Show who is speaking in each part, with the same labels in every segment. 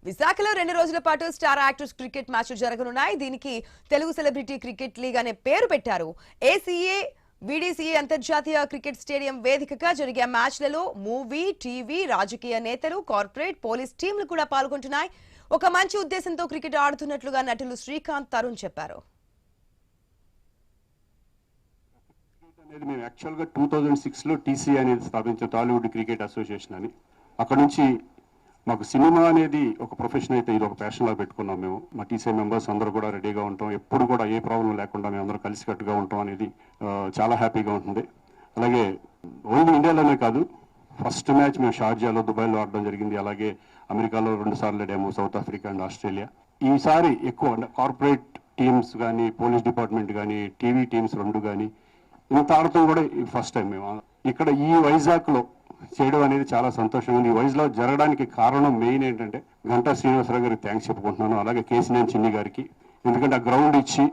Speaker 1: విశాఖలో 2 రోజుల పాటు స్టార్ యాక్టర్స్ క్రికెట్ మ్యాచ్లు జరగనున్నాయి. దీనికి తెలుగు సెలబ్రిటీ క్రికెట్ లీగ్ అనే పేరు పెట్టారు. ఏసీఏ వీడీసీఏ అంతర్జాతీయ క్రికెట్ స్టేడియం వేదికగా జరిగే మ్యాచ్లలో మూవీ, టీవీ, రాజకీయ నేతలు, కార్పొరేట్, పోలీస్ టీంలు కూడా పాల్గొంటున్నాయి. ఒక మంచి ఉద్దేశంతో క్రికెట్ ఆడుతున్నట్లుగా నటులు శ్రీకాంత్, తరుణ్ చెప్పారు.
Speaker 2: మేము యాక్చువల్గా 2006లో టీసీ అనేది స్థాపించిన టాలీవుడ్ క్రికెట్ అసోసియేషన్ అని. అక్కడ నుంచి మాకు సినిమా అనేది ఒక ప్రొఫెషన్ అయితే ఇది ఒక ప్యాషన్లా పెట్టుకున్నాం. మేము మా టీసీ మెంబర్స్ అందరూ కూడా రెడీగా ఉంటాం, ఎప్పుడు కూడా ఏ ప్రాబ్లం లేకుండా మేము అందరూ కలిసికట్టుగా ఉంటాం అనేది చాలా హ్యాపీగా ఉంటుంది. అలాగే ఓన్లీ ఇండియాలోనే కాదు, ఫస్ట్ మ్యాచ్ మేము షార్జాలో, దుబాయ్లో ఆడడం జరిగింది. అలాగే అమెరికాలో 2 సార్లు ఆడాము, సౌత్ ఆఫ్రికా అండ్ ఆస్ట్రేలియా. ఈసారి ఎక్కువ కార్పొరేట్ టీమ్స్ కానీ, పోలీస్ డిపార్ట్మెంట్ కానీ, టీవీ టీమ్స్ 2 కానీ ఇంత ఆడటం కూడా ఫస్ట్ టైం. మేము ఇక్కడ ఈ వైజాగ్లో చేయడం అనేది చాలా సంతోషంగా ఉంది. ఈ వైజాగ్లో జరగడానికి కారణం మెయిన్ ఏంటంటే గంటా శ్రీనివాసరావు గారికి థ్యాంక్స్ చెప్పుకుంటున్నాను. అలాగే కేసినేని చిన్ని గారికి, ఎందుకంటే ఆ గ్రౌండ్ ఇచ్చి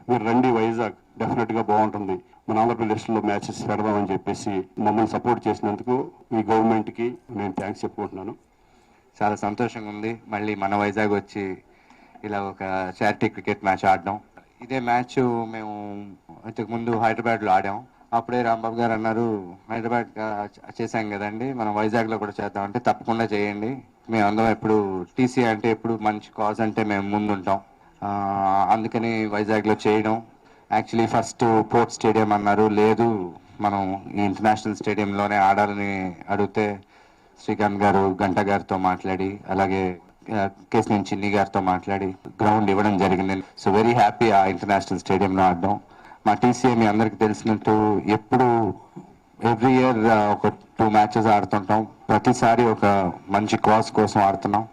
Speaker 2: మీరు రండి వైజాగ్ డెఫినెట్గా బాగుంటుంది, మన ఆంధ్రప్రదేశ్లో మ్యాచెస్ పెడదామని చెప్పేసి మమ్మల్ని సపోర్ట్ చేసినందుకు ఈ గవర్నమెంట్కి నేను థ్యాంక్స్ చెప్పుకుంటున్నాను.
Speaker 3: చాలా సంతోషంగా ఉంది మళ్ళీ మన వైజాగ్ వచ్చి ఇలా ఒక చారిటీ క్రికెట్ మ్యాచ్ ఆడడం. ఇదే మ్యాచ్ మేము ఇంతకుముందు హైదరాబాద్లో ఆడాం. అప్పుడే రాంబాబు గారు అన్నారు, హైదరాబాద్ చేశాం కదండి, మనం వైజాగ్లో కూడా చేద్దామంటే తప్పకుండా చేయండి, మేము అందరం ఎప్పుడు టీసీ అంటే ఎప్పుడు మంచి కాజ్ అంటే మేము ముందుంటాం, అందుకని వైజాగ్లో చేయడం. యాక్చువల్లీ ఫస్ట్ పోర్ట్ స్టేడియం అన్నారు, లేదు మనం ఈ ఇంటర్నేషనల్ స్టేడియంలోనే ఆడాలని అడిగితే శ్రీకాంత్ గారు గంటా గారితో మాట్లాడి, అలాగే కేసినేని చిన్ని గారితో మాట్లాడి గ్రౌండ్ ఇవ్వడం జరిగింది. సో వెరీ హ్యాపీ ఆ ఇంటర్నేషనల్ స్టేడియంలో ఆడడం. మా టీసీఏ మీ అందరికి తెలిసినట్టు ఎప్పుడు ఎవ్రీ ఇయర్ ఒక 2 మ్యాచెస్ ఆడుతుంటాం. ప్రతిసారి ఒక మంచి కాజ్ కోసం ఆడుతున్నాం.